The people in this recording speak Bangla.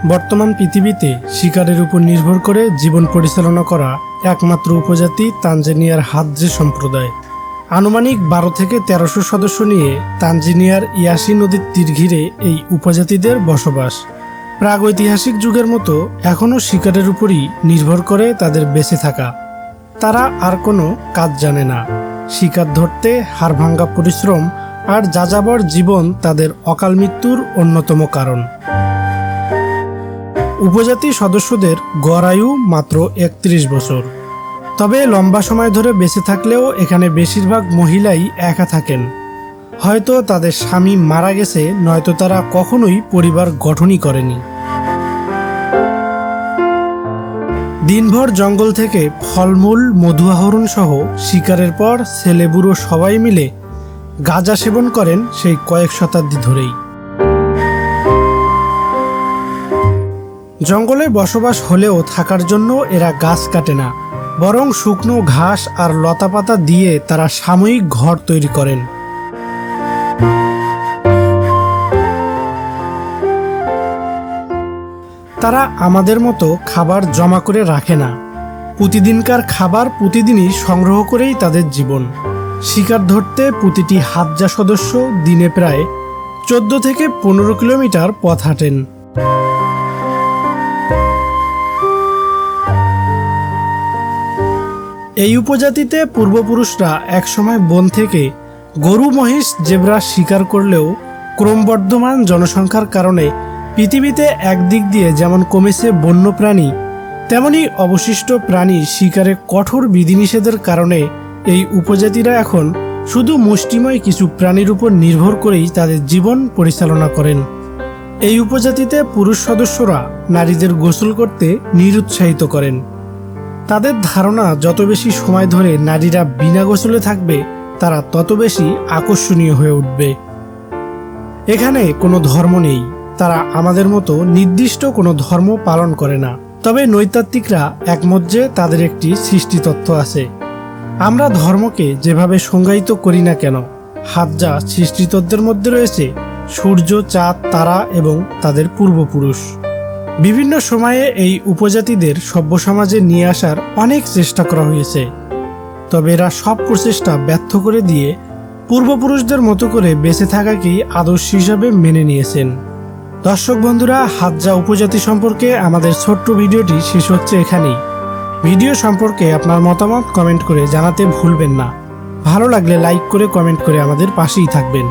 বর্তমান পৃথিবীতে শিকারের উপর নির্ভর করে জীবন পরিচালনা করা একমাত্র উপজাতি তানজানিয়ার হাদজে সম্প্রদায়। আনুমানিক 12 থেকে 1300 সদস্য নিয়ে তানজানিয়ার ইয়াসি নদীর তীর ঘিরে এই উপজাতিদের বসবাস। প্রাগৈতিহাসিক যুগের মতো এখনও শিকারের উপরই নির্ভর করে তাদের বেঁচে থাকা। তারা আর কোনো কাজ জানে না। শিকার ধরতে হাড়ভাঙ্গা পরিশ্রম আর যাযাবর জীবন তাদের অকাল মৃত্যুর অন্যতম কারণ। উপজাতি সদস্যদের গড় আয়ু মাত্র 31 বছর। তবে লম্বা সময় ধরে বেঁচে থাকলেও এখানে বেশিরভাগ মহিলাই একা থাকেন। হয়তো তাদের স্বামী মারা গেছে, নয়তো তারা কখনোই পরিবার গঠনই করেনি। দিনভর জঙ্গল থেকে ফলমূল, মধু আহরণ সহ শিকারের পর ছেলেবুড়ো সবাই মিলে গাঁজা সেবন করেন সেই কয়েক শতাব্দী ধরেই। জঙ্গলে বসবাস হলেও থাকার জন্য এরা গাছ কাটে না, বরং শুকনো ঘাস আর লতাপাতা দিয়ে তারা সাময়িক ঘর তৈরি করেন। তারা আমাদের মতো খাবার জমা করে রাখে না। প্রতিদিনকার খাবার প্রতিদিনই সংগ্রহ করেই তাদের জীবন। শিকার ধরতে প্রতিটি হাদজা সদস্য দিনে প্রায় 14 থেকে 15 কিলোমিটার পথ হাঁটেন। এই উপজাতিতে পূর্বপুরুষরা একসময় বন থেকে গরু, মহিষ, জেব্রা শিকার করলেও ক্রমবর্ধমান জনসংখ্যার কারণে পৃথিবীতে একদিক দিয়ে যেমন কমেছে বন্যপ্রাণী, তেমনি অবশিষ্ট প্রাণী শিকারে কঠোর বিধিনিষেধের কারণে এই উপজাতিরা এখন শুধু মুষ্টিময় কিছু প্রাণীর উপর নির্ভর করেই তাদের জীবন পরিচালনা করেন। এই উপজাতিতে পুরুষ সদস্যরা নারীদের গোসল করতে নিরুৎসাহিত করেন। তাদের ধারণা যত বেশি সময় ধরে নারীরা বিনা গোসলে থাকবে, তারা তত বেশি আকর্ষণীয় হয়ে উঠবে। এখানে কোনো ধর্ম নেই। তারা আমাদের মতো নির্দিষ্ট কোনো ধর্ম পালন করে না। তবে নৈতাত্ত্বিকরা একমত যে তাদের একটি সৃষ্টিতত্ত্ব আছে। আমরা ধর্মকে যেভাবে সংজ্ঞায়িত করি না কেন, হাদজা সৃষ্টিতত্ত্বের মধ্যে রয়েছে সূর্য, চাঁদ, তারা এবং তাদের পূর্বপুরুষ। বিভিন্ন সময়ে এই উপজাতিদের সভ্য সমাজে নিয়ে আসার অনেক চেষ্টা করা হয়েছে, তবে এরা সব প্রচেষ্টা ব্যর্থ করে দিয়ে পূর্বপুরুষদের মতো করে বেঁচে থাকাকেই আদর্শ হিসাবে মেনে নিয়েছেন। দর্শক বন্ধুরা, হাদজা উপজাতি সম্পর্কে আমাদের ছোট্ট ভিডিওটি শেষ হচ্ছে এখানেই। ভিডিও সম্পর্কে আপনার মতামত কমেন্ট করে জানাতে ভুলবেন না। ভালো লাগলে লাইক করে কমেন্ট করে আমাদের পাশেই থাকবেন।